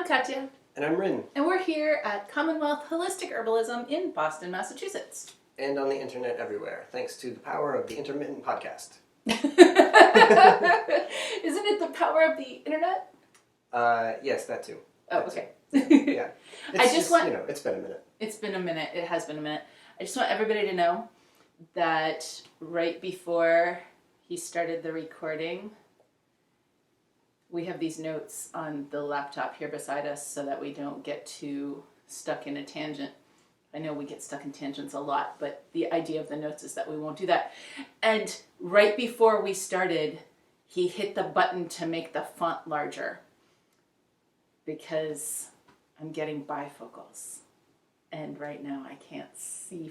Katya. And I'm Rin. And we're here at Commonwealth Holistic Herbalism in Boston, Massachusetts. And on the internet everywhere, thanks to the power of the intermittent podcast. Isn't it the power of the internet? Yes, that too. Oh, okay. Yeah. It's been a minute. It's been a minute. It has been a minute. I just want everybody to know that right before he started the recording, we have these notes on the laptop here beside us so that we don't get too stuck in a tangent. I know we get stuck in tangents a lot, but the idea of the notes is that we won't do that. And right before we started, he hit the button to make the font larger because I'm getting bifocals. And right now I can't see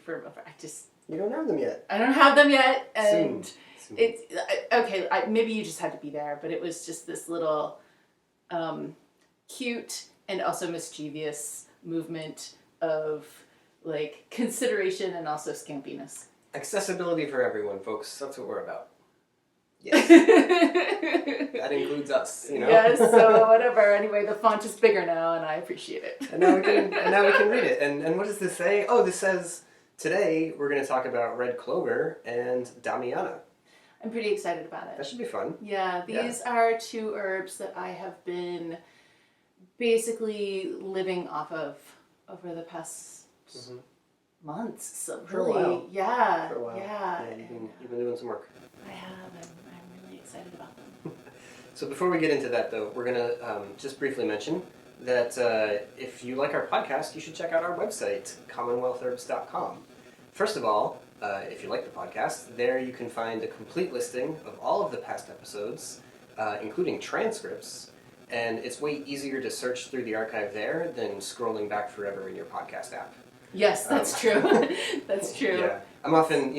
You don't have them yet. I don't have them yet. And Soon. it's okay. Maybe you just had to be there, but it was just this little cute and also mischievous movement of like consideration and also scampiness. Accessibility for everyone, folks. That's what we're about. Yes. That includes us, you know. Yes. So whatever. Anyway, the font is bigger now, and I appreciate it. And now we can read it. And what does this say? Oh, this says today we're going to talk about red clover and Damiana. I'm pretty excited about it. That should be fun. Yeah, these are two herbs that I have been basically living off of over the past months. So For a while. Yeah. For a while. Yeah. You've been doing some work. I have. I'm really excited about them. So before we get into that, though, we're going to just briefly mention that if you like our podcast, you should check out our website, commonwealthherbs.com. First of all, if you like the podcast, there you can find a complete listing of all of the past episodes, including transcripts, and it's way easier to search through the archive there than scrolling back forever in your podcast app. Yes, that's true. That's true. Yeah, I'm often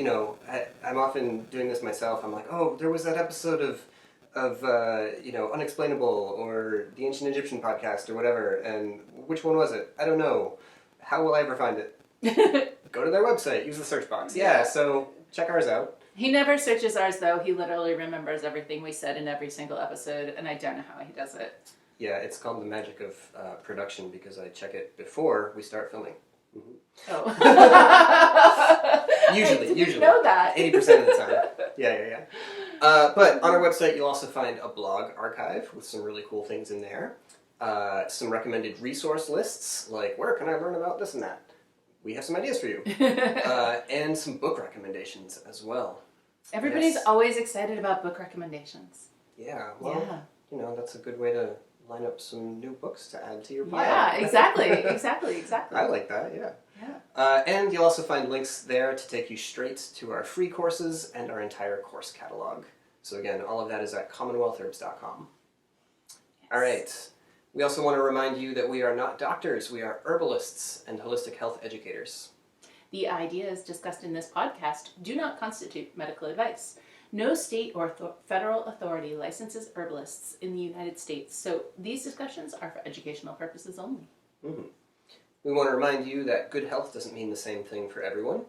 doing this myself. I'm like, oh, there was that episode of Unexplainable or the Ancient Egyptian podcast or whatever, and which one was it? I don't know. How will I ever find it? Go to their website, use the search box. Yeah, so check ours out. He never searches ours, though. He literally remembers everything we said in every single episode, and I don't know how he does it. Yeah, it's called the magic of production because I check it before we start filming. Mm-hmm. Oh. Usually. Know that. 80% of the time. Yeah. But on our website, you'll also find a blog archive with some really cool things in there. Some recommended resource lists, like where can I learn about this and that? We have some ideas for you. And some book recommendations as well. Everybody's always excited about book recommendations. Yeah, well, that's a good way to line up some new books to add to your pile. Yeah, exactly. I like that, yeah. And you'll also find links there to take you straight to our free courses and our entire course catalog. So again, all of that is at commonwealthherbs.com. Yes. All right. We also want to remind you that we are not doctors, we are herbalists and holistic health educators. The ideas discussed in this podcast do not constitute medical advice. No state or federal authority licenses herbalists in the United States, so these discussions are for educational purposes only. Mm-hmm. We want to remind you that good health doesn't mean the same thing for everyone.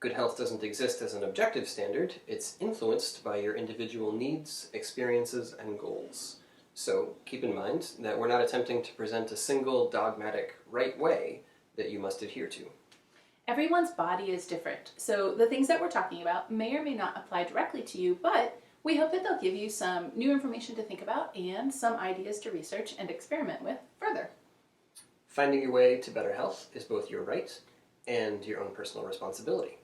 Good health doesn't exist as an objective standard. It's influenced by your individual needs, experiences, and goals. So keep in mind that we're not attempting to present a single dogmatic right way that you must adhere to. Everyone's body is different, so the things that we're talking about may or may not apply directly to you, but we hope that they'll give you some new information to think about and some ideas to research and experiment with further. Finding your way to better health is both your right and your own personal responsibility.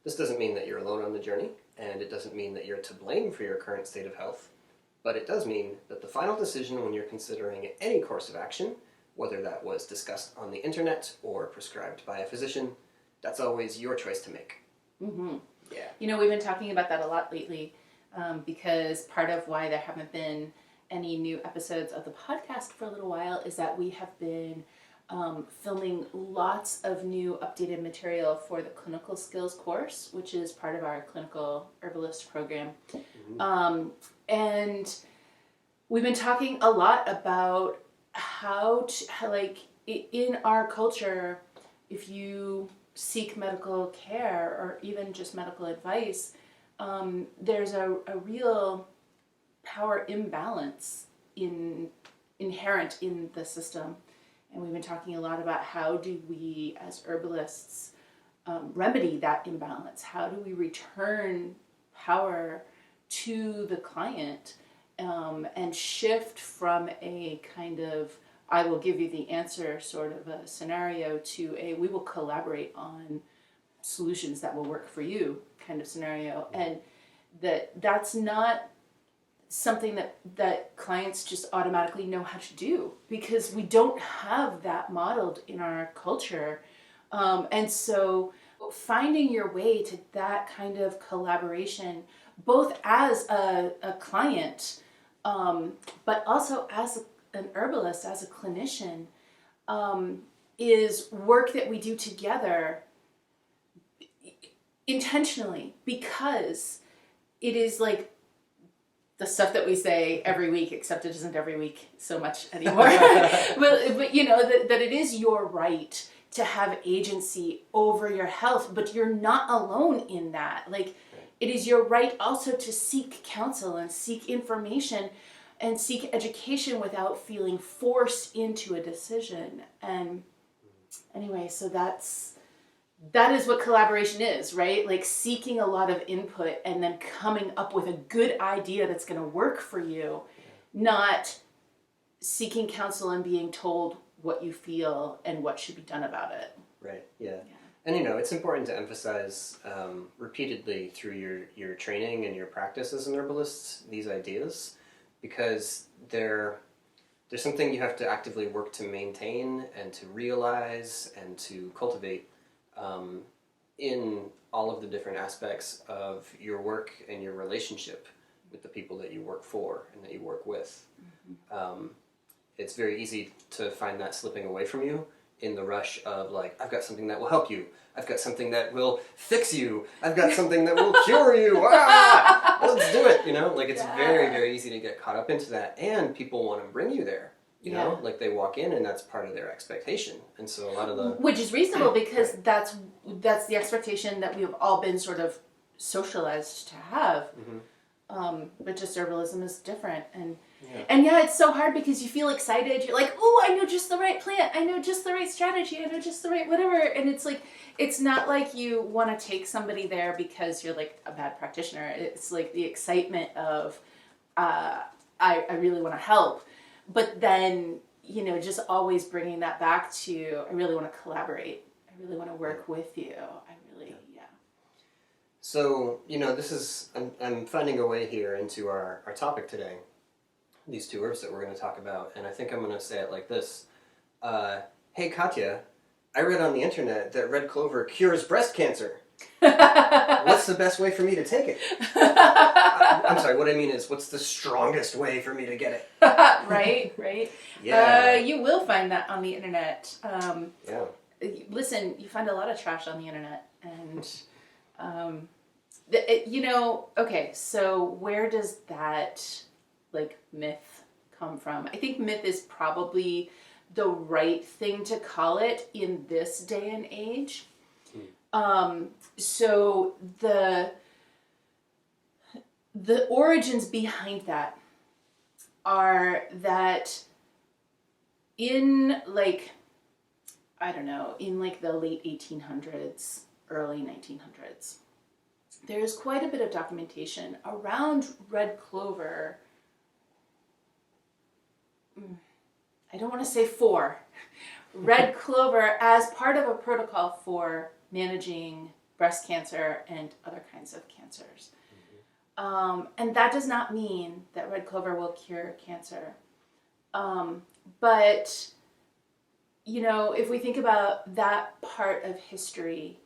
This doesn't mean that you're alone on the journey, and it doesn't mean that you're to blame for your current state of health. But it does mean that the final decision when you're considering any course of action, whether that was discussed on the internet or prescribed by a physician, that's always your choice to make. Mm-hmm. Yeah. We've been talking about that a lot lately because part of why there haven't been any new episodes of the podcast for a little while is that we have been filming lots of new updated material for the clinical skills course, which is part of our clinical herbalist program. Mm-hmm. And we've been talking a lot about how in our culture, if you seek medical care or even just medical advice, there's a real power imbalance inherent in the system. And we've been talking a lot about how do we as herbalists remedy that imbalance? How do we return power to the client and shift from a kind of I will give you the answer sort of a scenario to a we will collaborate on solutions that will work for you kind of scenario. And that's not something that clients just automatically know how to do because we don't have that modeled in our culture. And so finding your way to that kind of collaboration, both as a client, but also as an herbalist, as a clinician, is work that we do together intentionally because it is like the stuff that we say every week, except it isn't every week so much anymore. but you know, that it is your right to have agency over your health, but you're not alone in that. Like, it is your right also to seek counsel and seek information and seek education without feeling forced into a decision. And anyway, so that is what collaboration is, right? Like seeking a lot of input and then coming up with a good idea that's going to work for you, not seeking counsel and being told what you feel and what should be done about it. Right, yeah. And you know, it's important to emphasize repeatedly through your training and your practice as an herbalist, these ideas, because they're something you have to actively work to maintain and to realize and to cultivate in all of the different aspects of your work and your relationship with the people that you work for and that you work with. Mm-hmm. It's very easy to find that slipping away from you in the rush of like, I've got something that will help you. I've got something that will fix you. I've got something that will cure you. Ah, let's do it. You know, like it's very, very easy to get caught up into that. And people want to bring you there. You know, like they walk in and that's part of their expectation. And so a lot of the... Which is reasonable because that's the expectation that we have all been sort of socialized to have. Mm-hmm. But just herbalism is different. And it's so hard because you feel excited. You're like, oh, I know just the right plant. I know just the right strategy. I know just the right whatever. And it's like, it's not like you want to take somebody there because you're like a bad practitioner. It's like the excitement of, I really want to help. But then, you know, just always bringing that back to, I really want to collaborate. I really want to work with you. So, you know, this is, I'm finding a way here into our topic today. These two herbs that we're going to talk about. And I think I'm going to say it like this. Hey, Katya, I read on the internet that red clover cures breast cancer. What's the best way for me to take it? I'm sorry, what I mean is, what's the strongest way for me to get it? Right. Yeah. You will find that on the internet. Yeah. Listen, you find a lot of trash on the internet. And, you know, okay, so where does that, like, myth come from? I think myth is probably the right thing to call it in this day and age. So the origins behind that are that in like, I don't know, in like the late 1800s, early 1900s, there's quite a bit of documentation around red clover. I don't want to say red clover as part of a protocol for managing breast cancer and other kinds of cancers. Mm-hmm. And that does not mean that red clover will cure cancer. But, you know, if we think about that part of history,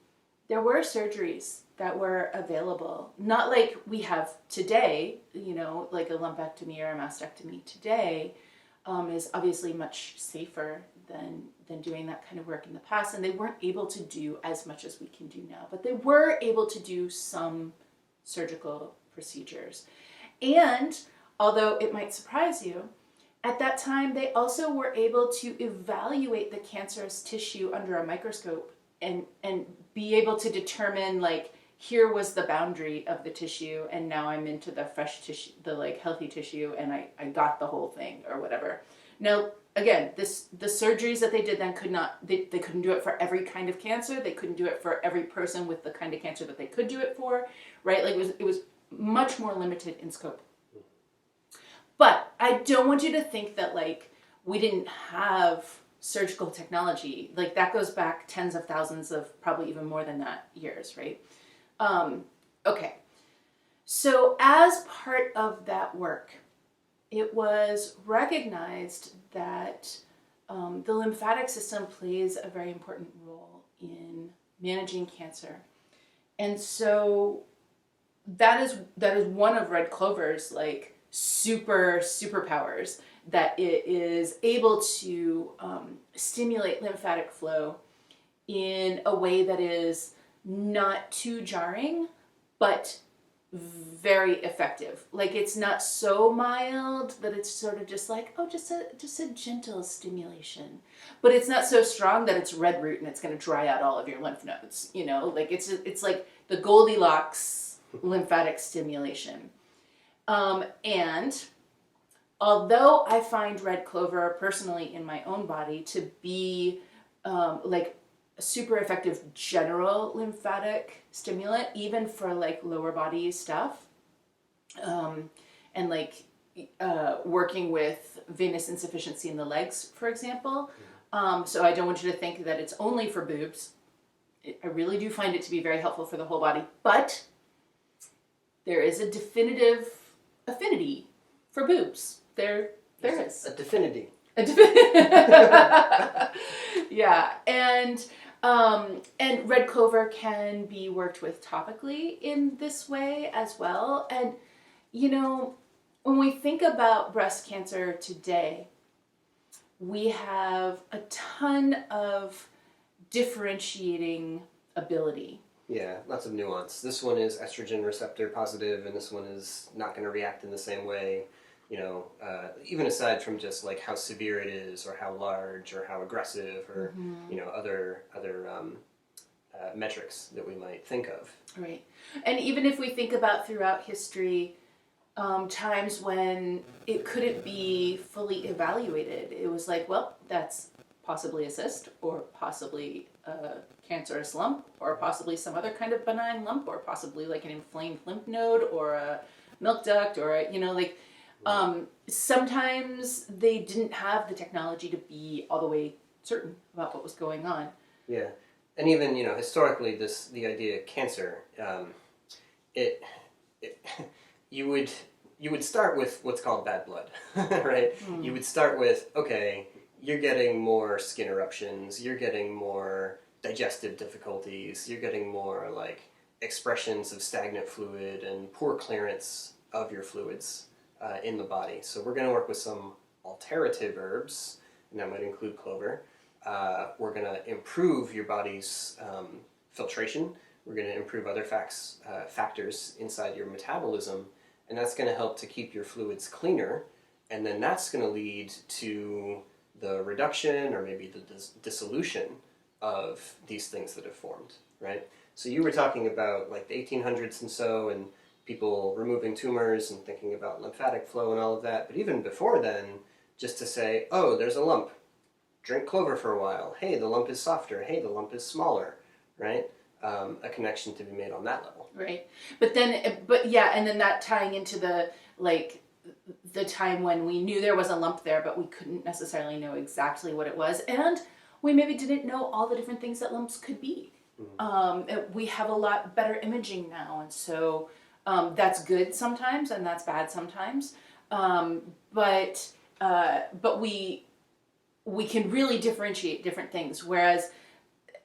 there were surgeries that were available. Not like we have today, you know, like a lumpectomy or a mastectomy today is obviously much safer than doing that kind of work in the past, and they weren't able to do as much as we can do now, but they were able to do some surgical procedures. And although it might surprise you, at that time they also were able to evaluate the cancerous tissue under a microscope and be able to determine, like, here was the boundary of the tissue, and now I'm into the fresh tissue, the like healthy tissue, and I got the whole thing or whatever. Now, again, the surgeries that they did then they couldn't do it for every kind of cancer. They couldn't do it for every person with the kind of cancer that they could do it for, right? Like it was much more limited in scope. But I don't want you to think that like we didn't have surgical technology. Like that goes back tens of thousands of, probably even more than that, years, right? Okay. So as part of that work, it was recognized that the lymphatic system plays a very important role in managing cancer. And so that is one of red clover's like superpowers, that it is able to stimulate lymphatic flow in a way that is not too jarring, but very effective. Like it's not so mild that it's sort of just like, oh, just a gentle stimulation, but it's not so strong that it's red root and it's going to dry out all of your lymph nodes. You know, like it's like the Goldilocks lymphatic stimulation. And although I find red clover personally in my own body to be like a super effective general lymphatic stimulant, even for like lower body stuff, and like working with venous insufficiency in the legs, for example. So I don't want you to think that it's only for boobs. I really do find it to be very helpful for the whole body, but there is a definitive affinity for boobs. There is. A divinity. Yeah, and red clover can be worked with topically in this way as well. And you know, when we think about breast cancer today, we have a ton of differentiating ability. Yeah, lots of nuance. This one is estrogen receptor positive, and this one is not going to react in the same way. You know, even aside from just like how severe it is, or how large, or how aggressive, or you know, other metrics that we might think of. Right, and even if we think about throughout history, times when it couldn't be fully evaluated, it was like, well, that's possibly a cyst, or possibly a cancerous lump, or possibly some other kind of benign lump, or possibly like an inflamed lymph node, or a milk duct, or a, you know, like. Sometimes they didn't have the technology to be all the way certain about what was going on. Yeah, and even, you know, historically, the idea of cancer, you would start with what's called bad blood, right? You would start with, okay, you're getting more skin eruptions, you're getting more digestive difficulties, you're getting more like expressions of stagnant fluid and poor clearance of your fluids in the body. So we're going to work with some alterative herbs, and that might include clover. We're going to improve your body's filtration. We're going to improve other factors inside your metabolism, and that's going to help to keep your fluids cleaner, and then that's going to lead to the reduction or maybe the dissolution of these things that have formed, right? So you were talking about like the 1800s and so, and people removing tumors and thinking about lymphatic flow and all of that. But even before then, just to say, oh, there's a lump, drink clover for a while. Hey, the lump is softer. Hey, the lump is smaller, right? A connection to be made on that level. Right. But yeah, and then that tying into the time when we knew there was a lump there, but we couldn't necessarily know exactly what it was. And we maybe didn't know all the different things that lumps could be. We have a lot better imaging now, and so that's good sometimes, and that's bad sometimes. But we can really differentiate different things. Whereas,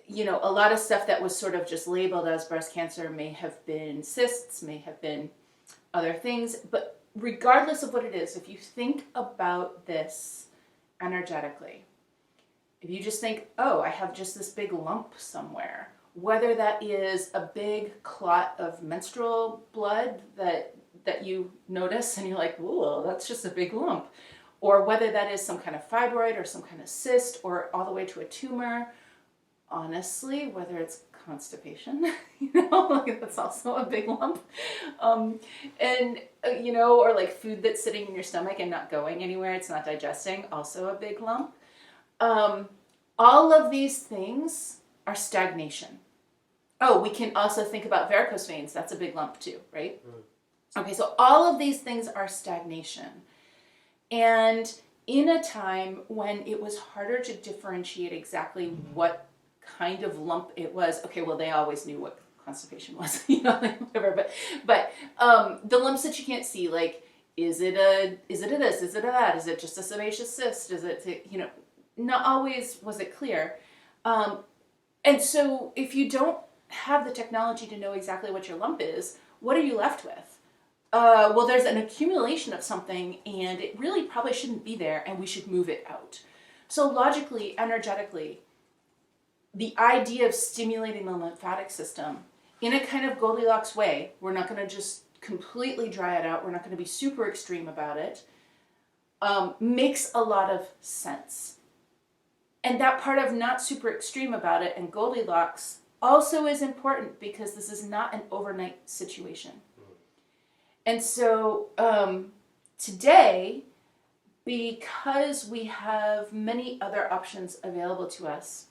you know, a lot of stuff that was sort of just labeled as breast cancer may have been cysts, may have been other things. But regardless of what it is, if you think about this energetically, if you just think, oh, I have just this big lump somewhere, whether that is a big clot of menstrual blood that you notice and you're like, whoa, that's just a big lump, or whether that is some kind of fibroid or some kind of cyst or all the way to a tumor, honestly, whether it's constipation, like that's also a big lump. And, or like food that's sitting in your stomach and not going anywhere, it's not digesting, also a big lump. All of these things are stagnation. Oh, we can also think about varicose veins. That's a big lump too, right? Okay, so all of these things are stagnation. And in a time when it was harder to differentiate exactly what kind of lump it was, okay, well, they always knew what constipation was, like whatever, but the lumps that you can't see, like, is it a this, is it a that, is it just a sebaceous cyst, is it, not always was it clear. And so if you don't have the technology to know exactly what your lump is, what are you left with? Well, there's an accumulation of something, and it really probably shouldn't be there, and we should move it out. So logically, energetically, the idea of stimulating the lymphatic system in a kind of Goldilocks way, we're not going to just completely dry it out, we're not going to be super extreme about it, makes a lot of sense. And that part of not super extreme about it and Goldilocks also is important, because this is not an overnight situation. And so today, because we have many other options available to us,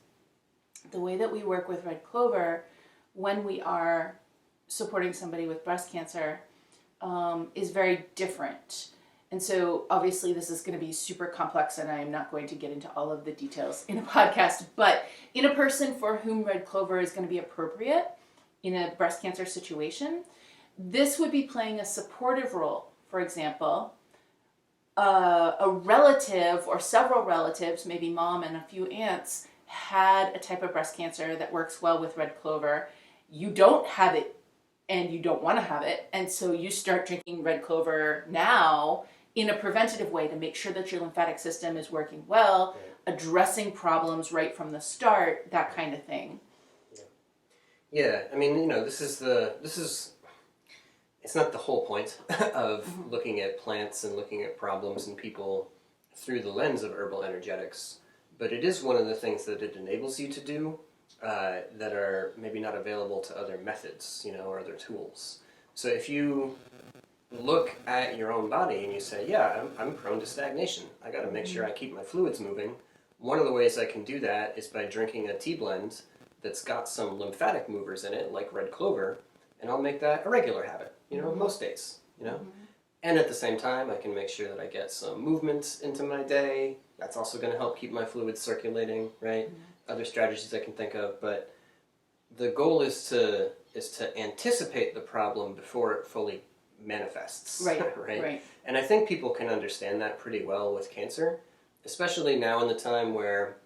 the way that we work with Red Clover when we are supporting somebody with breast cancer is very different. And so obviously this is going to be super complex, and I am not going to get into all of the details in a podcast, but in a person for whom Red Clover is going to be appropriate in a breast cancer situation, this would be playing a supportive role. For example, a relative or several relatives, maybe mom and a few aunts, had a type of breast cancer that works well with Red Clover. You don't have it and you don't want to have it, and so you start drinking Red Clover now in a preventative way to make sure that your lymphatic system is working well, addressing problems right from the start, that kind of thing. Yeah, I mean, this is it's not the whole point of looking at plants and looking at problems and people through the lens of herbal energetics, but it is one of the things that it enables you to do that are maybe not available to other methods, or other tools. So if you look at your own body and you say, yeah, I'm prone to stagnation, I got to make sure I keep my fluids moving, one of the ways I can do that is by drinking a tea blend that's got some lymphatic movers in it, like Red Clover, and I'll make that a regular habit, most days, And at the same time, I can make sure that I get some movement into my day. That's also going to help keep my fluids circulating, right? Other strategies I can think of, but the goal is to anticipate the problem before it fully manifests. Right. And I think people can understand that pretty well with cancer, especially now in the time where,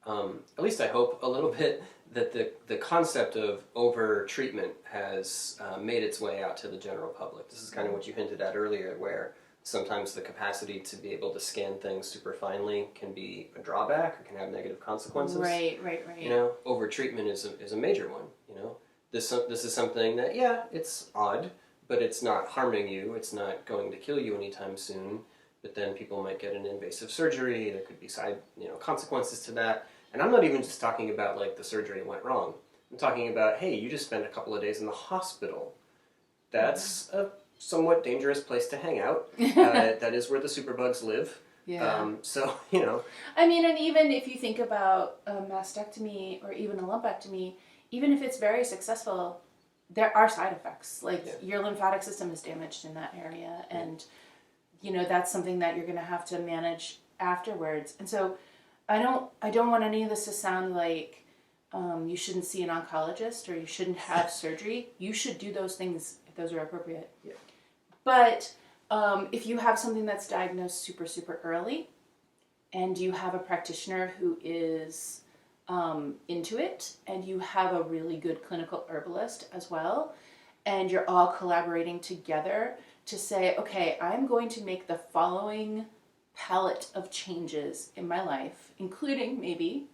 at least I hope a little bit, that the concept of over-treatment has made its way out to the general public. This is kind of what you hinted at earlier, where sometimes the capacity to be able to scan things super finely can be a drawback or can have negative consequences. Right. Over-treatment is a major one, This is something that, it's odd, but it's not harming you, it's not going to kill you anytime soon, but then people might get an invasive surgery, there could be side, consequences to that. And I'm not even just talking about, like, the surgery went wrong. I'm talking about, hey, you just spent a couple of days in the hospital. That's a somewhat dangerous place to hang out. That is where the superbugs live. Yeah. So, I mean, and even if you think about a mastectomy or even a lumpectomy, even if it's very successful, there are side effects. Like, your lymphatic system is damaged in that area, and, that's something that you're going to have to manage afterwards. And so I don't want any of this to sound like you shouldn't see an oncologist or you shouldn't have surgery. You should do those things if those are appropriate. Yeah. But if you have something that's diagnosed super, super early, and you have a practitioner who is into it, and you have a really good clinical herbalist as well, and you're all collaborating together to say, okay, I'm going to make the following palette of changes in my life, including maybe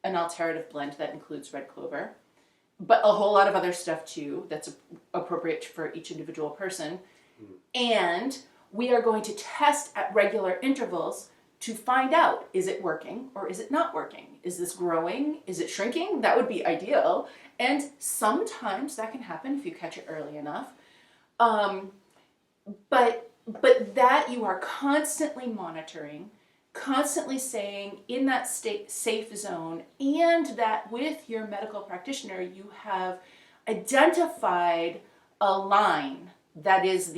an alterative blend that includes Red Clover, but a whole lot of other stuff too that's appropriate for each individual person. And we are going to test at regular intervals to find out, is it working or is it not working? Is this growing? Is it shrinking? That would be ideal. And sometimes that can happen if you catch it early enough. But that you are constantly monitoring, constantly staying in that safe zone, and that with your medical practitioner you have identified a line that is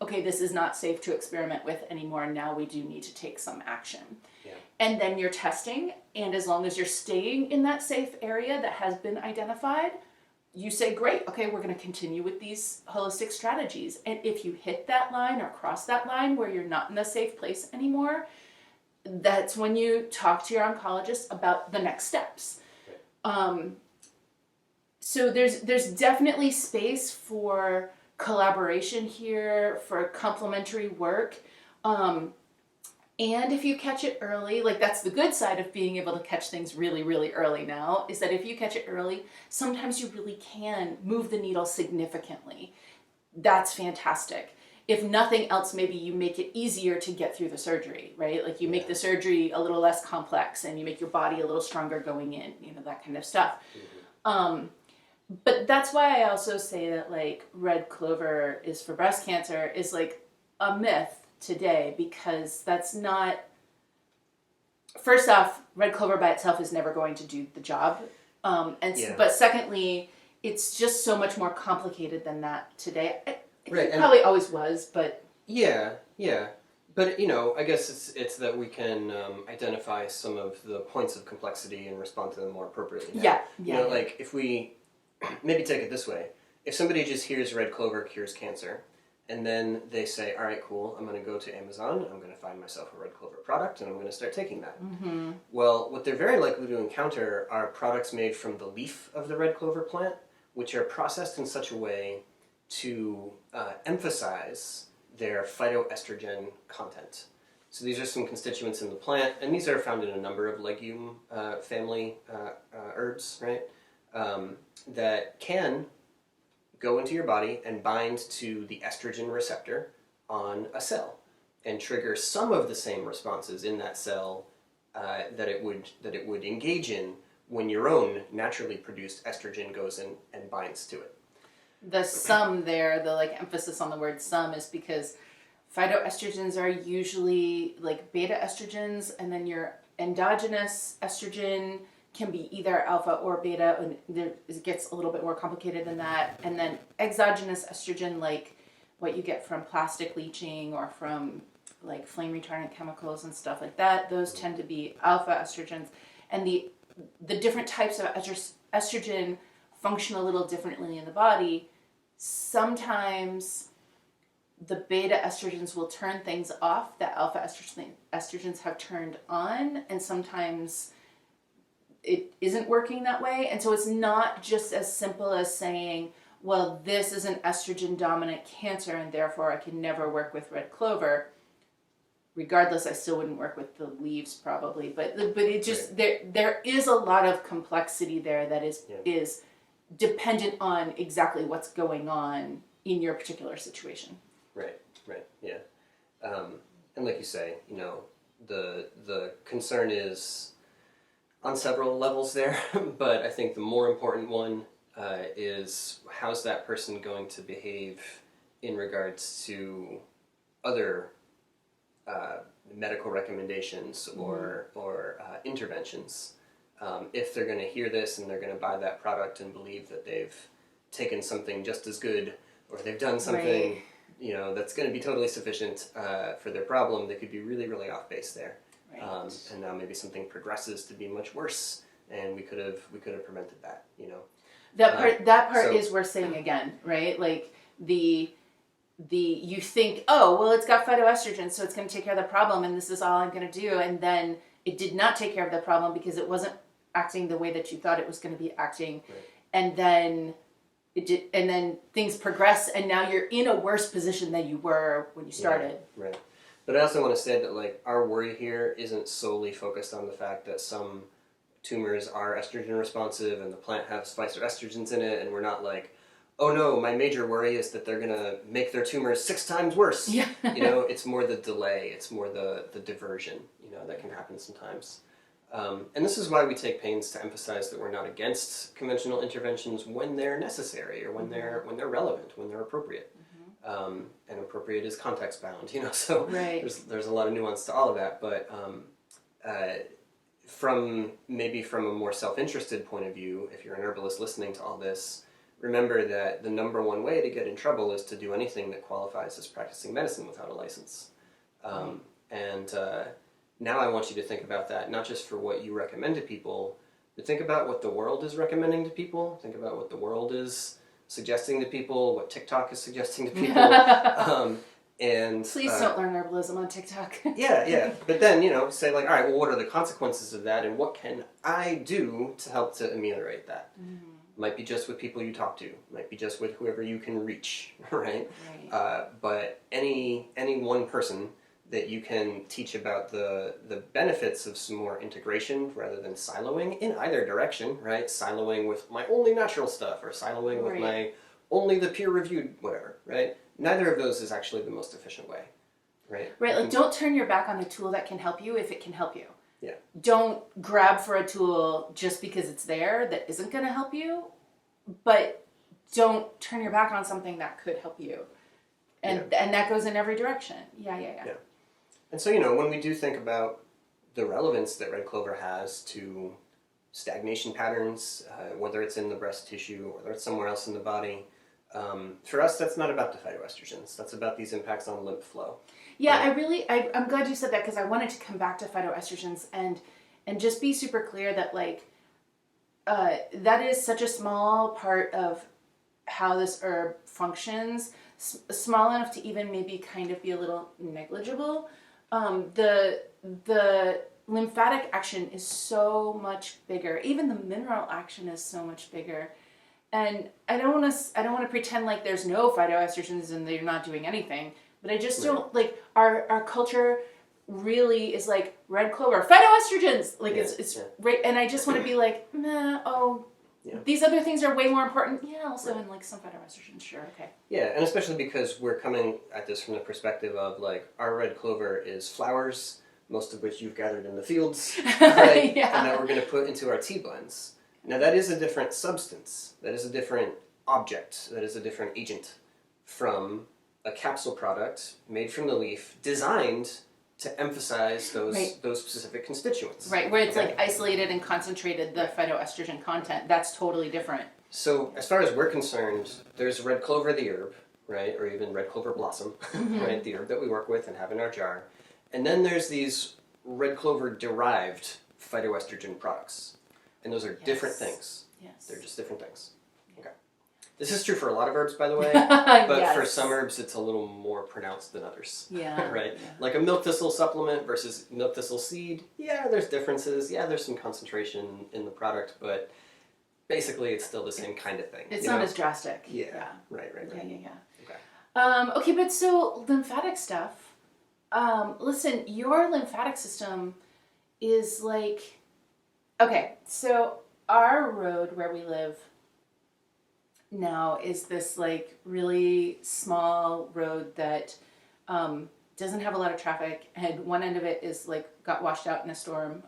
okay, this is not safe to experiment with anymore, now we do need to take some action. Yeah. And then you're testing, and as long as you're staying in that safe area that has been identified, you say, great, okay, we're going to continue with these holistic strategies. And if you hit that line or cross that line where you're not in a safe place anymore, that's when you talk to your oncologist about the next steps. So there's definitely space for collaboration here, for complementary work. And if you catch it early, like that's the good side of being able to catch things really, really early now, is that if you catch it early, sometimes you really can move the needle significantly. That's fantastic. If nothing else, maybe you make it easier to get through the surgery, right? Like you make the surgery a little less complex and you make your body a little stronger going in, that kind of stuff. Mm-hmm. But that's why I also say that like red clover is for breast cancer is like a myth today, because that's not, first off, red clover by itself is never going to do the job. But secondly, it's just so much more complicated than that today. It probably always was, but... Yeah. But, I guess it's that we can identify some of the points of complexity and respond to them more appropriately now. Yeah. Like if we maybe take it this way. If somebody just hears red clover cures cancer, and then they say, all right, cool, I'm going to go to Amazon, I'm going to find myself a red clover product, and I'm going to start taking that. Mm-hmm. Well, what they're very likely to encounter are products made from the leaf of the red clover plant, which are processed in such a way to emphasize their phytoestrogen content. So these are some constituents in the plant, and these are found in a number of legume family herbs, right? That can go into your body and bind to the estrogen receptor on a cell and trigger some of the same responses in that cell that it would engage in when your own naturally produced estrogen goes in and binds to it. The some there, the like emphasis on the word some, is because phytoestrogens are usually like beta estrogens, and then your endogenous estrogen can be either alpha or beta, and it gets a little bit more complicated than that. And then exogenous estrogen, like what you get from plastic leaching or from like flame retardant chemicals and stuff like that, those tend to be alpha estrogens. And the different types of estrogen function a little differently in the body. Sometimes the beta estrogens will turn things off that alpha estrogens have turned on, and sometimes it isn't working that way. And so it's not just as simple as saying, well, this is an estrogen dominant cancer and therefore I can never work with red clover. Regardless, I still wouldn't work with the leaves probably, but it just, there is a lot of complexity there that is dependent on exactly what's going on in your particular situation. Right, yeah. And like you say, the concern is on several levels there, but I think the more important one is how's that person going to behave in regards to other medical recommendations or interventions. If they're going to hear this and they're going to buy that product and believe that they've taken something just as good, or they've done something that's going to be totally sufficient for their problem, they could be really, really off base there. Right. And now maybe something progresses to be much worse, and we could have prevented that. That part is worth saying again, right? Like you think, oh well, it's got phytoestrogen, so it's going to take care of the problem, and this is all I'm going to do, and then it did not take care of the problem because it wasn't acting the way that you thought it was going to be acting, right. And then it did, and then things progress, and now you're in a worse position than you were when you started. Right. But I also want to say that like our worry here isn't solely focused on the fact that some tumors are estrogen responsive and the plant has phytoestrogens in it, and we're not like, oh no, my major worry is that they're going to make their tumors 6 times worse. Yeah. It's more the delay, it's more the diversion, that can happen sometimes. And this is why we take pains to emphasize that we're not against conventional interventions when they're necessary or when they're relevant, when they're appropriate. And appropriate is context bound, so right. there's a lot of nuance to all of that. But from a more self-interested point of view, if you're an herbalist listening to all this, remember that the number one way to get in trouble is to do anything that qualifies as practicing medicine without a license. And now I want you to think about that, not just for what you recommend to people, but think about what the world is recommending to people. Think about what the world is suggesting to people, what TikTok is suggesting to people. And please don't learn herbalism on TikTok. yeah. But then, say like, all right, well, what are the consequences of that, and what can I do to help to ameliorate that? Might be just with people you talk to. Might be just with whoever you can reach, right? But any one person that you can teach about the benefits of some more integration rather than siloing in either direction, right? Siloing with my only natural stuff or siloing with my only the peer-reviewed whatever, right? Neither of those is actually the most efficient way, right? Right, like don't turn your back on a tool that can help you if it can help you. Yeah. Don't grab for a tool just because it's there that isn't going to help you, but don't turn your back on something that could help you. And that goes in every direction. Yeah. And so, when we do think about the relevance that red clover has to stagnation patterns, whether it's in the breast tissue or whether it's somewhere else in the body, for us, that's not about the phytoestrogens. That's about these impacts on lymph flow. Yeah, right? I'm glad you said that because I wanted to come back to phytoestrogens and just be super clear that that is such a small part of how this herb functions, small enough to even maybe kind of be a little negligible. The lymphatic action is so much bigger. Even the mineral action is so much bigger. And I don't want to pretend like there's no phytoestrogens and they're not doing anything. But I just don't our culture really is like red clover, phytoestrogens. It's right. And I just want to be like, these other things are way more important. Yeah, also in some phytoestrogens, sure, okay. Yeah, and especially because we're coming at this from the perspective of our red clover is flowers, most of which you've gathered in the fields, right? And that we're going to put into our tea blends. Now that is a different substance. That is a different object. That is a different agent from a capsule product made from the leaf, designed to emphasize those specific constituents. Right, where it's isolated and concentrated, the phytoestrogen content, that's totally different. So as far as we're concerned, there's red clover the herb, right, or even red clover blossom, right, the herb that we work with and have in our jar. And then there's these red clover derived phytoestrogen products. And those are different things. Yes. They're just different things. Okay. This is true for a lot of herbs, by the way, but for some herbs it's a little more pronounced than others. Yeah. Right? Yeah. Like a milk thistle supplement versus milk thistle seed, there's differences. Yeah, there's some concentration in the product, but basically it's still the same kind of thing. It's not as drastic. Yeah. Right. Yeah. Okay. Okay, but so lymphatic stuff. Listen, your lymphatic system is okay, so our road where we live now is this really small road that doesn't have a lot of traffic, and one end of it is got washed out in a storm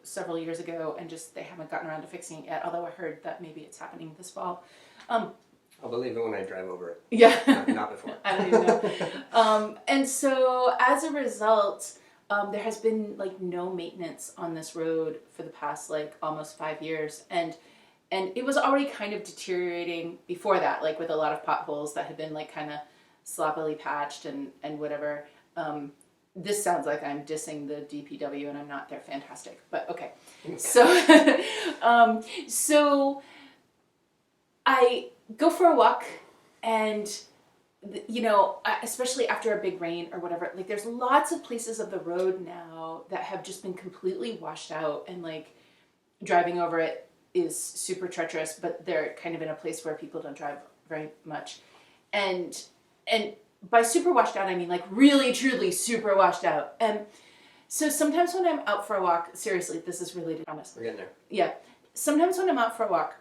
several years ago, and just they haven't gotten around to fixing it yet, although I heard that maybe it's happening this fall. I'll believe it when I drive over it. Yeah. Not before. I don't even know. And so as a result, there has been no maintenance on this road for the past almost 5 years, and it was already kind of deteriorating before that, with a lot of potholes that had been kind of sloppily patched and whatever. This sounds like I'm dissing the DPW, and I'm not. They're fantastic, but okay. So so I go for a walk, and especially after a big rain or whatever, there's lots of places of the road now that have just been completely washed out, and driving over it is super treacherous, but they're kind of in a place where people don't drive very much. And by super washed out, I mean really, truly super washed out. And so sometimes when I'm out for a walk, seriously, this is really honest. We're getting there. Yeah. Sometimes when I'm out for a walk,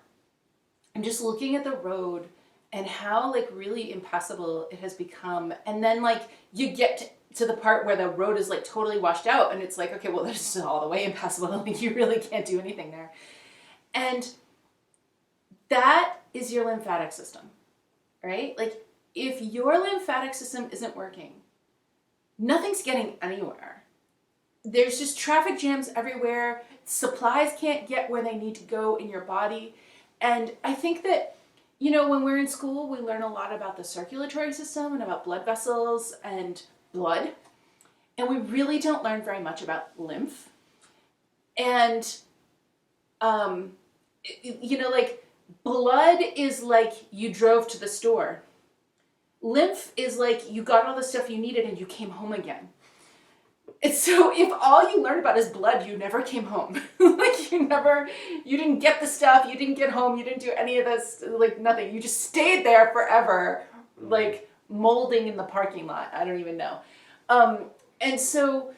I'm just looking at the road and how like really impassable it has become. And then like you get to the part where the road is like totally washed out, and it's like, okay, well, this is all the way impassable. Like you really can't do anything there. And that is your lymphatic system, right? Like if your lymphatic system isn't working, nothing's getting anywhere. There's just traffic jams everywhere. Supplies can't get where they need to go in your body. And I think that, you know, when we're in school, we learn a lot about the circulatory system and about blood vessels and blood. And we really don't learn very much about lymph. And, you know, like blood is like you drove to the store. Lymph is like you got all the stuff you needed and you came home again. And so if all you learned about is blood, you never came home. Like you didn't get the stuff, you didn't get home, you didn't do any of this, like nothing. You just stayed there forever, like molding in the parking lot. I don't even know. And so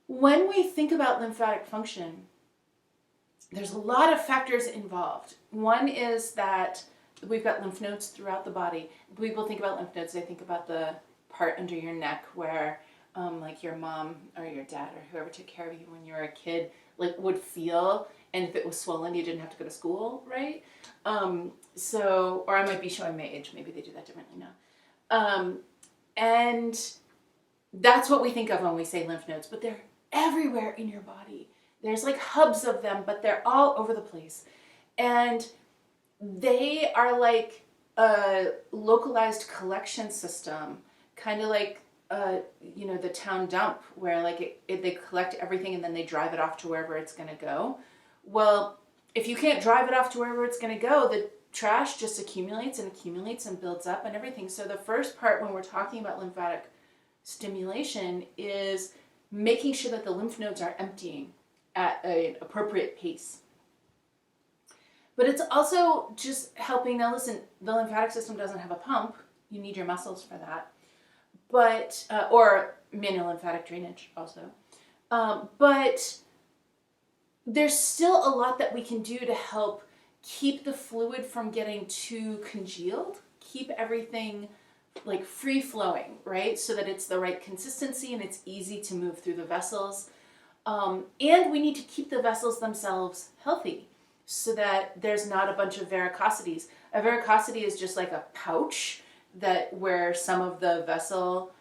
when we think about lymphatic function, there's a lot of factors involved. One is that we've got lymph nodes throughout the body. People think about lymph nodes, they think about the part under your neck where like your mom or your dad or whoever took care of you when you were a kid, like would feel, and if it was swollen, you didn't have to go to school, right? So, or I might be showing my age, maybe they do that differently now. And that's what we think of when we say lymph nodes, but they're everywhere in your body. There's like hubs of them, but they're all over the place. And they are like a localized collection system, kind of like you know, the town dump where like they collect everything and then they drive it off to wherever it's going to go. Well, if you can't drive it off to wherever it's going to go, the trash just accumulates and builds up and everything. So the first part when we're talking about lymphatic stimulation is making sure that the lymph nodes are emptying at an appropriate pace. But it's also just helping. Now listen, the lymphatic system doesn't have a pump. You need your muscles for that. But, or manual lymphatic drainage also. But there's still a lot that we can do to help keep the fluid from getting too congealed, keep everything like free flowing, right? So that it's the right consistency and it's easy to move through the vessels. And we need to keep the vessels themselves healthy so that there's not a bunch of varicosities. A varicosity is just like a pouch that where some of the vessel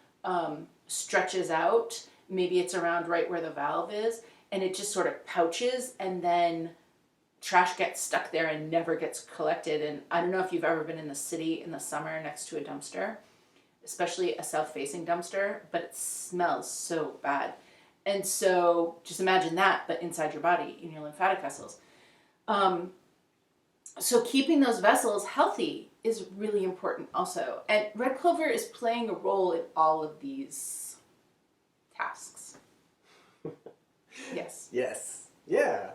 stretches out. Maybe it's around right where the valve is, and it just sort of pouches, and then trash gets stuck there and never gets collected. And I don't know if you've ever been in the city in the summer next to a dumpster, especially a south-facing dumpster, but it smells so bad. And so just imagine that, but inside your body, in your lymphatic vessels. So keeping those vessels healthy is really important also. And red clover is playing a role in all of these tasks. Yes. Yes. Yeah.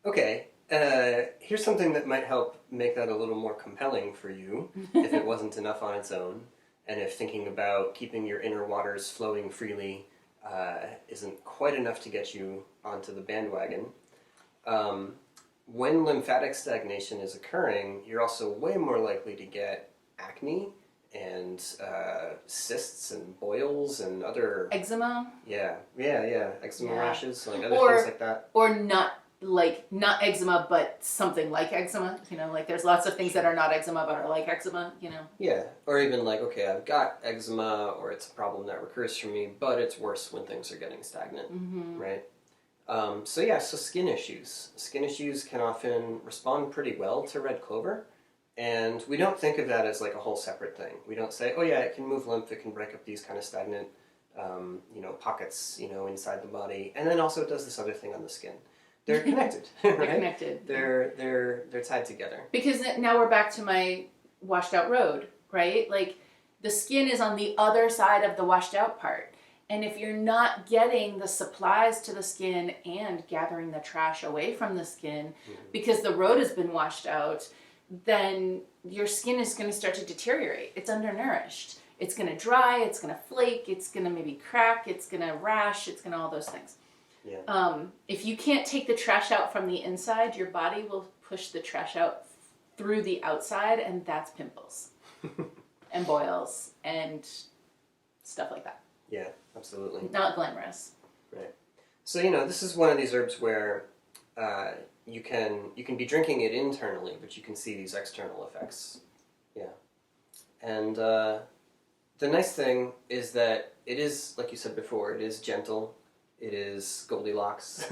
Okay. Here's something that might help make that a little more compelling for you if it wasn't enough on its own, and if thinking about keeping your inner waters flowing freely isn't quite enough to get you onto the bandwagon. When lymphatic stagnation is occurring, you're also way more likely to get acne and cysts and boils and other... Eczema? Yeah. Eczema rashes, like other things like that. Or not eczema, but something like eczema. You know, like there's lots of things that are not eczema but are like eczema, you know. Yeah, or even like, okay, I've got eczema, or it's a problem that recurs for me, but it's worse when things are getting stagnant, right? So skin issues. Skin issues can often respond pretty well to red clover, and we don't think of that as like a whole separate thing. We don't say, oh yeah, it can move lymph, it can break up these kind of stagnant, pockets, inside the body, and then also it does this other thing on the skin. They're connected, right? They're connected. They're tied together. Because now we're back to my washed out road, right? Like the skin is on the other side of the washed out part. And if you're not getting the supplies to the skin and gathering the trash away from the skin because the road has been washed out, then your skin is going to start to deteriorate. It's undernourished. It's going to dry, it's going to flake, it's going to maybe crack, it's going to rash, it's going to all those things. Yeah. If you can't take the trash out from the inside, your body will push the trash out through the outside, and that's pimples and boils and stuff like that. Yeah, absolutely. Not glamorous. Right. So, this is one of these herbs where you can be drinking it internally, but you can see these external effects. Yeah. And the nice thing is that it is, like you said before, it is gentle. It is Goldilocks.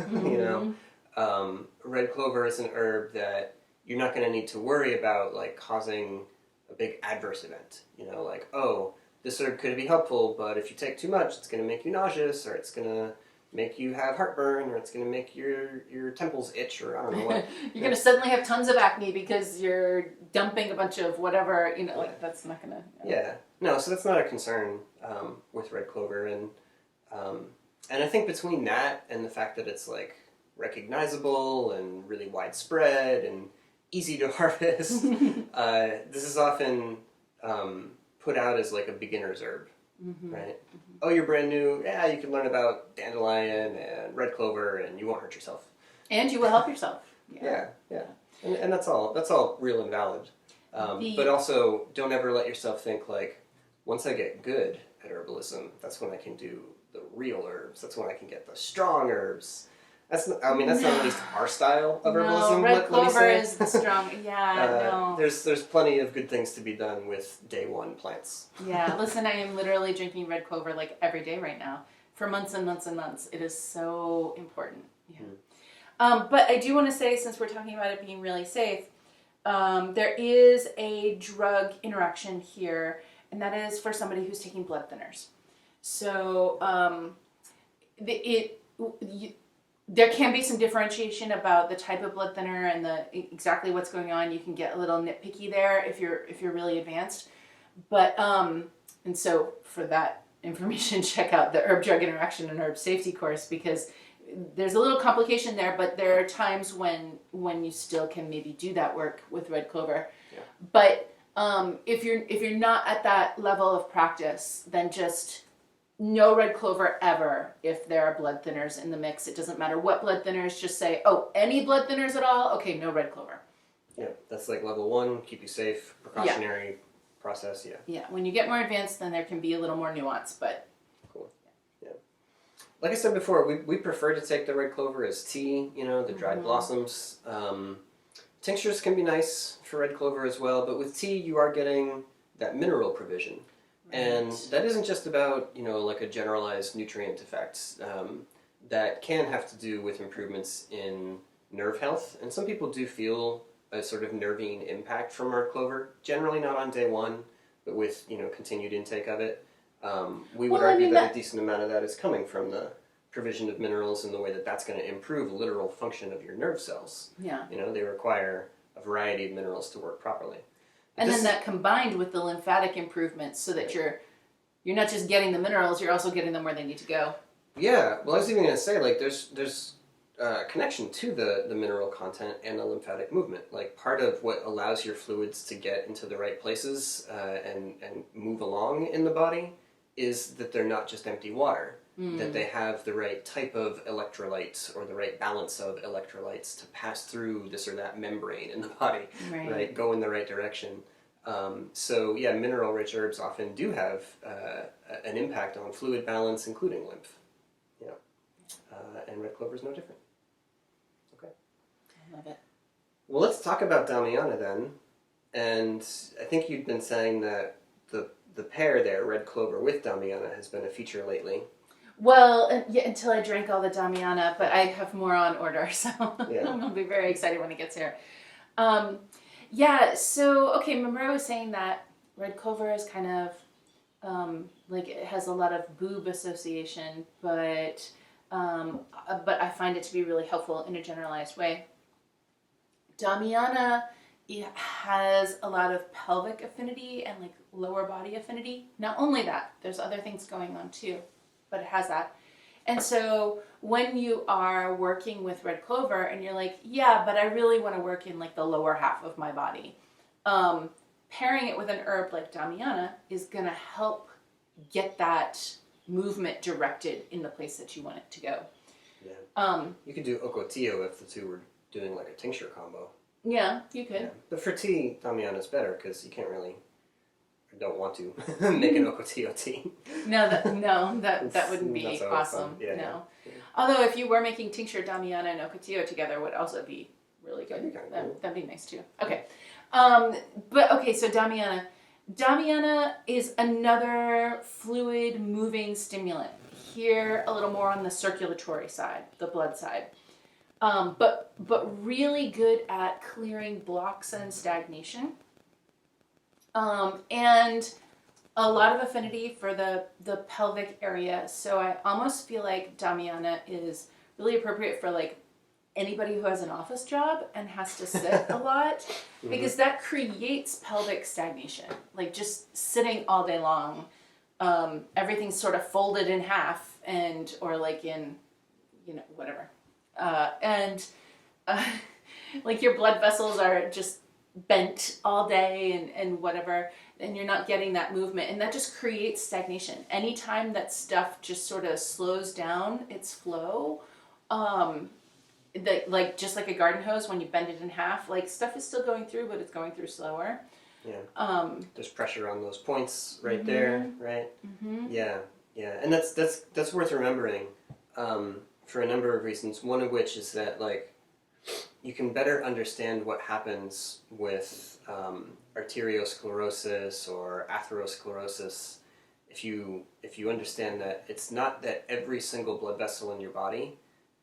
Red clover is an herb that you're not going to need to worry about like causing a big adverse event. Like, oh, this herb could be helpful, but if you take too much, it's going to make you nauseous, or it's going to make you have heartburn, or it's going to make your temples itch, or I don't know what. You're going to suddenly have tons of acne because you're dumping a bunch of whatever, like that's not going to... Yeah. No, so that's not a concern with red clover. And I think between that and the fact that it's like recognizable and really widespread and easy to harvest, this is often put out as like a beginner's herb, right? Mm-hmm. Oh, you're brand new. Yeah, you can learn about dandelion and red clover, and you won't hurt yourself. And you will help yourself. Yeah. And that's all real and valid. But also, don't ever let yourself think like, once I get good at herbalism, that's when I can do the real herbs. That's when I can get the strong herbs. That's not at least our style of herbalism. No, red clover is the strong. Yeah, no. There's plenty of good things to be done with day one plants. Yeah, listen, I am literally drinking red clover like every day right now for months and months and months. It is so important. Yeah. But I do want to say, since we're talking about it being really safe, there is a drug interaction here, and that is for somebody who's taking blood thinners. So there can be some differentiation about the type of blood thinner and exactly what's going on. You can get a little nitpicky there if you're really advanced. But and so for that information, check out the herb drug interaction and herb safety course, because there's a little complication there, but there are times when you still can maybe do that work with red clover. Yeah. But if you're not at that level of practice, then just no red clover ever if there are blood thinners in the mix. It doesn't matter what blood thinners, just say, oh, any blood thinners at all? Okay, no red clover. Yeah, that's like level 1, keep you safe, precautionary process, Yeah, when you get more advanced, then there can be a little more nuance, but... Cool, yeah. Like I said before, we prefer to take the red clover as tea, the dried blossoms. Tinctures can be nice for red clover as well, but with tea you are getting that mineral provision. Right. And that isn't just about, like a generalized nutrient effect. That can have to do with improvements in nerve health. And some people do feel a sort of nervine impact from red clover. Generally not on day one, but with, continued intake of it. We would argue that a decent amount of that is coming from the provision of minerals in the way that that's going to improve literal function of your nerve cells. Yeah. They require a variety of minerals to work properly. And then that combined with the lymphatic improvements, so that you're not just getting the minerals, you're also getting them where they need to go. Yeah, well, I was even going to say, like, there's a connection to the mineral content and the lymphatic movement. Like, part of what allows your fluids to get into the right places and move along in the body is that they're not just empty water. That they have the right type of electrolytes or the right balance of electrolytes to pass through this or that membrane in the body, right? Go in the right direction. So yeah, mineral-rich herbs often do have an impact on fluid balance, including lymph. And red clover is no different. Okay. I love it. Well, let's talk about Damiana then. And I think you'd been saying that the pair there, red clover with Damiana, has been a feature lately. Well, until I drank all the Damiana, but I have more on order, so I'll be very excited when it gets here. So, okay, remember I was saying that red clover is kind of, like it has a lot of boob association, but I find it to be really helpful in a generalized way. Damiana has a lot of pelvic affinity and like lower body affinity. Not only that, there's other things going on too, but it has that. And so when you are working with red clover and you're like, yeah, but I really want to work in like the lower half of my body, pairing it with an herb like Damiana is going to help get that movement directed in the place that you want it to go. Yeah. You could do ocotillo if the two were doing like a tincture combo. Yeah, you could. Yeah. But for tea, Damiana is better because you can't really, or don't want to, make an ocotillo tea. That wouldn't be Not so awesome. fun. Yeah, No. yeah. Although if you were making tincture, Damiana, and ocotillo together would also be really good. That'd be kinda cool. That'd be nice too. Okay. But okay, so Damiana. Damiana is another fluid moving stimulant. Here a little more on the circulatory side, the blood side. But really good at clearing blocks and stagnation. And a lot of affinity for the pelvic area. So I almost feel like Damiana is really appropriate for like anybody who has an office job and has to sit a lot, because that creates pelvic stagnation. Like just sitting all day long, everything's sort of folded in half or like in, whatever. Like your blood vessels are just bent all day and whatever, and you're not getting that movement, and that just creates stagnation. Anytime that stuff just sort of slows down its flow, just like a garden hose, when you bend it in half, like stuff is still going through, but it's going through slower. Yeah. There's pressure on those points right there, right? Yeah, yeah, and that's worth remembering for a number of reasons. One of which is that like you can better understand what happens with arteriosclerosis or atherosclerosis if you understand that it's not that every single blood vessel in your body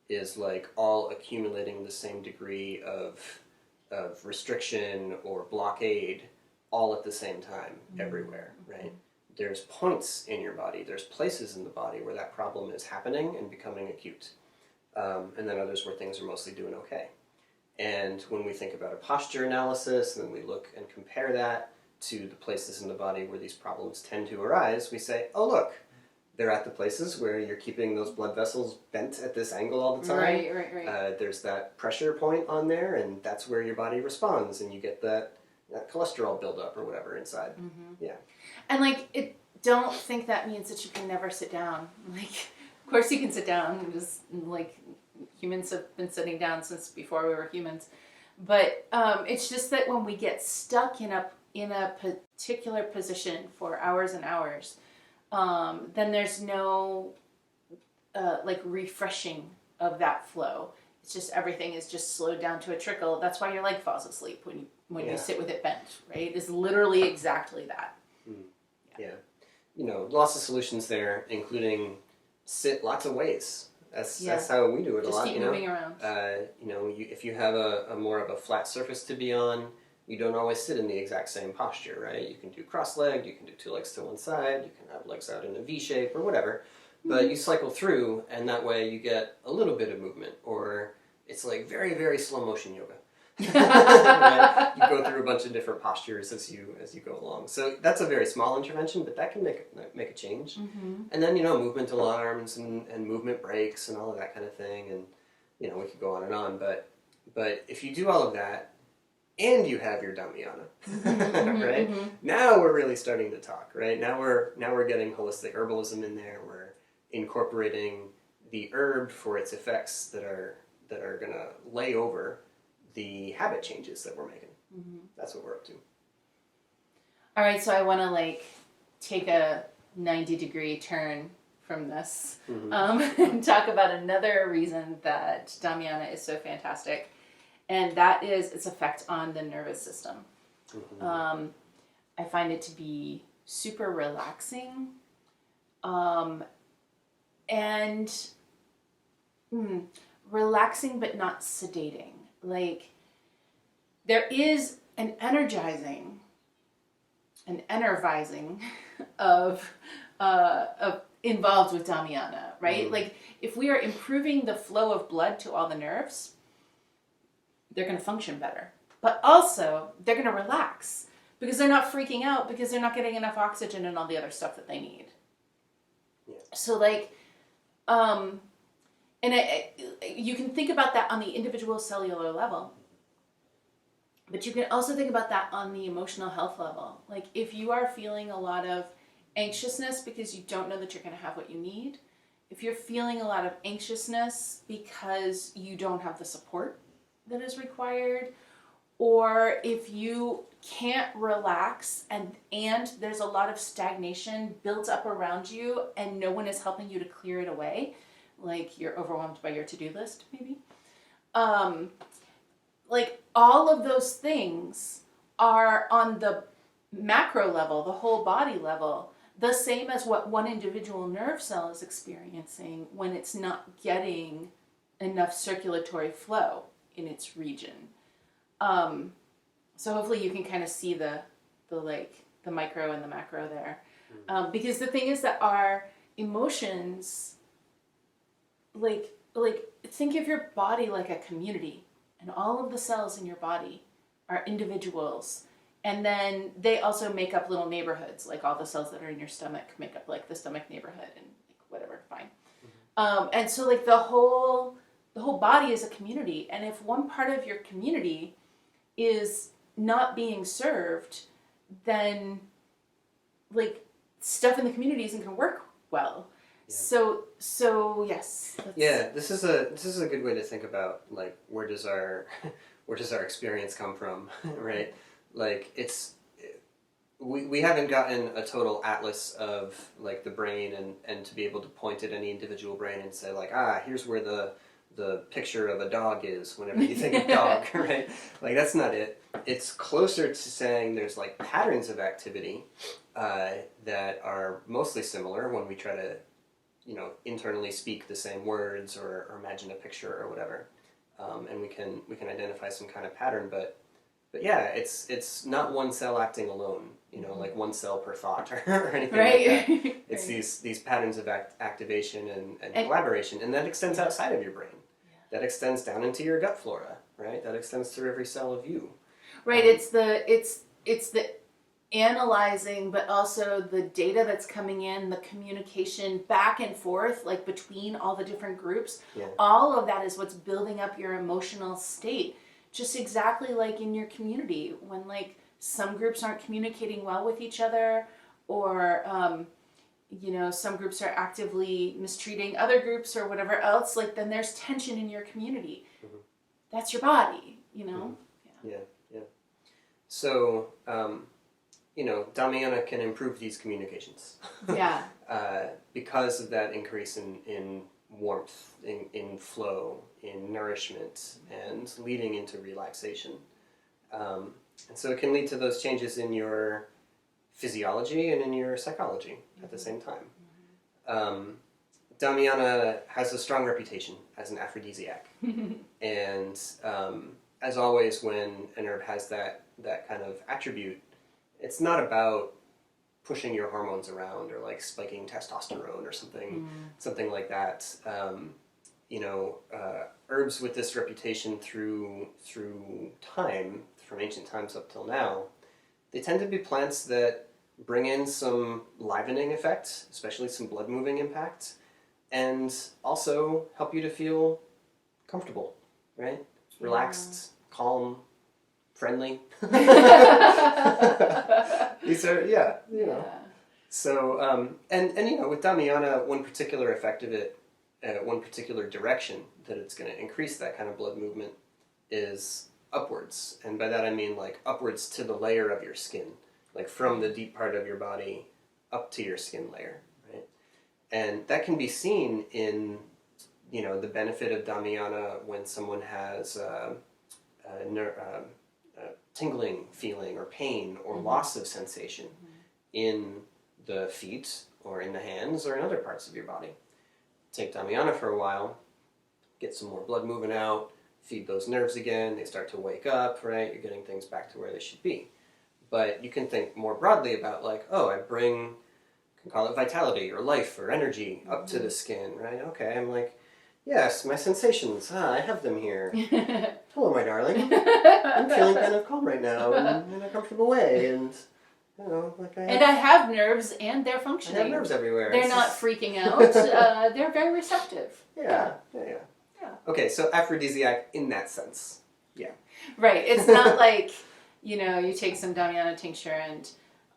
is like all accumulating the same degree of restriction or blockade all at the same time everywhere, right? There's points in your body, there's places in the body where that problem is happening and becoming acute, and then others where things are mostly doing okay. And when we think about a posture analysis, and then we look and compare that to the places in the body where these problems tend to arise, we say, oh look, they're at the places where you're keeping those blood vessels bent at this angle all the time. Right. There's that pressure point on there, and that's where your body responds, and you get that cholesterol buildup or whatever inside. Yeah. And like, don't think that means that you can never sit down. Like, of course you can sit down. Just like humans have been sitting down since before we were humans. But it's just that when we get stuck in a particular position for hours and hours, then there's no like refreshing of that flow. It's just everything is just slowed down to a trickle. That's why your leg falls asleep when you sit with it bent, right? It's literally exactly that. Yeah. Lots of solutions there, including sit lots of ways. That's how we do it just a lot. Just keep moving around. If you have a more of a flat surface to be on, you don't always sit in the exact same posture, right? You can do cross-legged, you can do two legs to one side, you can have legs out in a V shape or whatever. But you cycle through, and that way you get a little bit of movement, or it's like very, very slow motion yoga. Right? You go through a bunch of different postures as you go along. So that's a very small intervention, but that can make a change. And then movement alarms and movement breaks and all of that kind of thing, and we could go on and on. But if you do all of that, and you have your Damiana, right? Now we're really starting to talk, right? Now we're getting holistic herbalism in there. We're incorporating the herb for its effects that are gonna lay over the habit changes that we're making. That's what we're up to. All right, so I want to take a 90-degree turn from this and talk about another reason that Damiana is so fantastic, and that is its effect on the nervous system. I find it to be super relaxing, and relaxing but not sedating. Like, there is an energizing of involved with Damiana, right? Like, if we are improving the flow of blood to all the nerves, they're going to function better. But also, they're going to relax because they're not freaking out because they're not getting enough oxygen and all the other stuff that they need. So, you can think about that on the individual cellular level, but you can also think about that on the emotional health level. Like, if you are feeling a lot of anxiousness because you don't know that you're going to have what you need, if you're feeling a lot of anxiousness because you don't have the support that is required, or if you can't relax and there's a lot of stagnation built up around you and no one is helping you to clear it away, like you're overwhelmed by your to-do list maybe, like all of those things are on the macro level, the whole body level, the same as what one individual nerve cell is experiencing when it's not getting enough circulatory flow in its region. So hopefully you can kind of see the micro and the macro there. Because the thing is that our emotions, like think of your body like a community, and all of the cells in your body are individuals. And then they also make up little neighborhoods, like all the cells that are in your stomach make up like the stomach neighborhood and like whatever, fine. And so like the whole body is a community. And if one part of your community is not being served, then like stuff in the community isn't going to work well. Yeah. So yes. Yeah, this is a good way to think about like where does our experience come from, right? Like we haven't gotten a total atlas of like the brain and to be able to point at any individual brain and say like, here's where the picture of a dog is whenever you think of dog, right? Like that's not it. It's closer to saying there's like patterns of activity that are mostly similar when we try to, internally speak the same words or imagine a picture or whatever, and we can identify some kind of pattern, but yeah, it's not one cell acting alone, like one cell per thought or anything like that. It's these patterns of activation and collaboration, and that extends outside of your brain. Yeah. That extends down into your gut flora, right? That extends through every cell of you. Right. It's the analyzing, but also the data that's coming in, the communication back and forth, like between all the different groups. Yeah. All of that is what's building up your emotional state. Just exactly like in your community, when like some groups aren't communicating well with each other, or some groups are actively mistreating other groups or whatever else, like then there's tension in your community. Mm-hmm. That's your body, Mm-hmm. Yeah. So, Damiana can improve these communications. Yeah. Because of that increase in warmth, in flow, in nourishment, and leading into relaxation. And so it can lead to those changes in your physiology and in your psychology at the same time. Damiana has a strong reputation as an aphrodisiac. And as always, when an herb has that kind of attribute, it's not about pushing your hormones around or like spiking testosterone or something like that. Herbs with this reputation through time, from ancient times up till now, they tend to be plants that bring in some livening effect, especially some blood moving impact, and also help you to feel comfortable, right? Relaxed, calm, friendly. These are, So, and with Damiana, one particular effect of it, one particular direction that it's going to increase that kind of blood movement is upwards. And by that I mean like upwards to the layer of your skin, like from the deep part of your body up to your skin layer, right? And that can be seen in, the benefit of Damiana when someone has tingling feeling or pain or loss of sensation in the feet or in the hands or in other parts of your body. Take Damiana for a while, get some more blood moving out, feed those nerves again, they start to wake up, right? You're getting things back to where they should be. But you can think more broadly about like, I can call it vitality or life or energy up to the skin, right? Okay, I'm like, yes, my sensations, I have them here. Hello, my darling. I'm feeling kind of calm right now in a comfortable way, and I have nerves, and they're functioning. I have nerves everywhere. They're not freaking out. They're very receptive. Yeah. Okay, so aphrodisiac in that sense. Yeah. Right. It's not like, you take some Damiana tincture and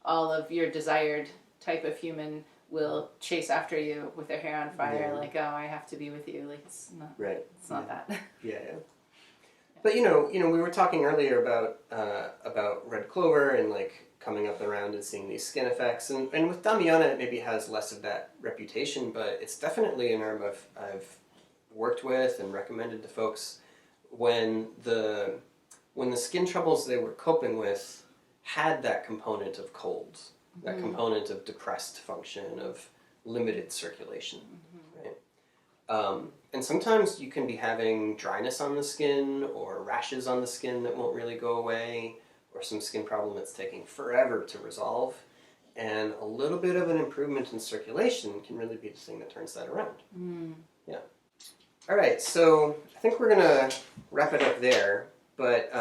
all of your desired type of human will chase after you with their hair on fire, like, I have to be with you. Like, it's not. Right. It's not that. Yeah. But we were talking earlier about red clover and like coming up around and seeing these skin effects, and with Damiana it maybe has less of that reputation, but it's definitely an herb I've worked with and recommended to folks when the skin troubles they were coping with had that component of colds, that component of depressed function, of limited circulation, right? And sometimes you can be having dryness on the skin or rashes on the skin that won't really go away, or some skin problem that's taking forever to resolve. And a little bit of an improvement in circulation can really be the thing that turns that around. Yeah. All right, so I think we're going to wrap it up there. But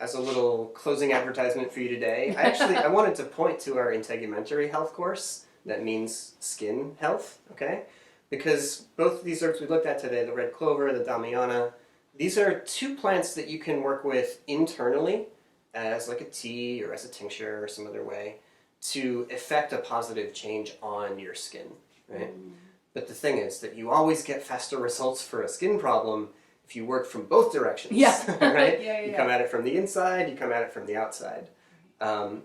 as a little closing advertisement for you today, I wanted to point to our integumentary health course. That means skin health, okay? Because both of these herbs we looked at today, the red clover, the Damiana, these are two plants that you can work with internally as like a tea or as a tincture or some other way to effect a positive change on your skin, right? But the thing is that you always get faster results for a skin problem if you work from both directions, right? You come at it from the inside, you come at it from the outside.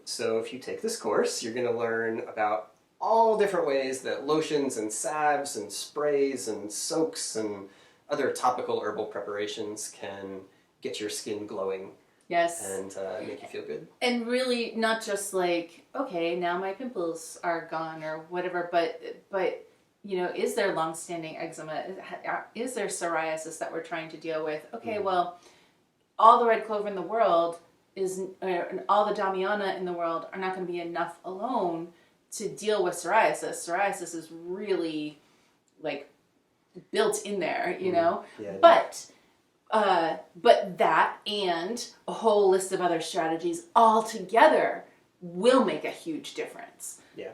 So if you take this course, you're going to learn about all different ways that lotions and salves and sprays and soaks and other topical herbal preparations can get your skin glowing. Yes. And make you feel good. And really not just like, okay, now my pimples are gone or whatever, but is there long-standing eczema? Is there psoriasis that we're trying to deal with? Okay, well, all the red clover in the world all the Damiana in the world are not going to be enough alone to deal with psoriasis. Psoriasis is really like built in there, know. Yeah, but that and a whole list of other strategies all together will make a huge difference. Yeah.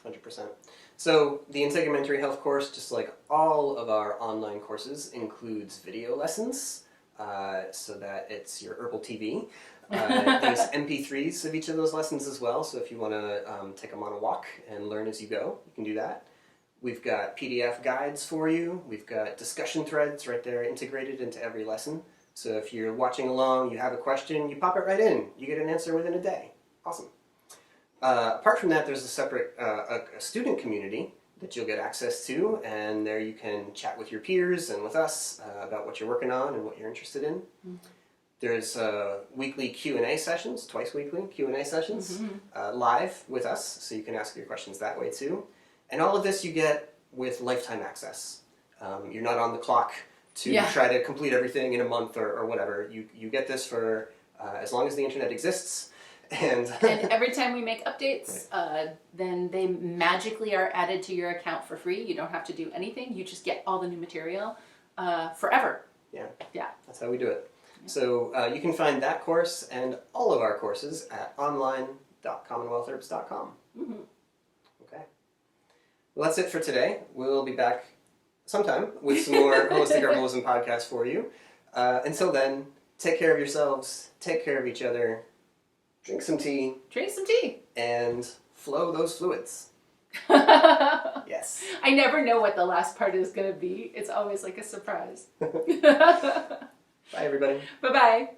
100%. So the integumentary health course, just like all of our online courses, includes video lessons, so that it's your herbal TV. There's MP3s of each of those lessons as well, so if you want to take them on a walk and learn as you go, you can do that. We've got PDF guides for you. We've got discussion threads right there integrated into every lesson. So if you're watching along, you have a question, you pop it right in. You get an answer within a day. Awesome. Apart from that, there's a separate a student community that you'll get access to, and there you can chat with your peers and with us about what you're working on and what you're interested in. There's weekly Q&A sessions, twice weekly Q&A sessions, live with us, so you can ask your questions that way too. And all of this you get with lifetime access. You're not on the clock to try to complete everything in a month or whatever. You get this for as long as the internet exists. And every time we make updates, then they magically are added to your account for free. You don't have to do anything. You just get all the new material forever. Yeah. Yeah. That's how we do it. So you can find that course and all of our courses at online.commonwealthherbs.com. Okay. Well, that's it for today. We'll be back sometime with some more Holistic Herbalism podcasts for you. Until then, take care of yourselves, take care of each other, drink some tea. And flow those fluids. Yes. I never know what the last part is going to be. It's always like a surprise. Bye, everybody. Bye-bye.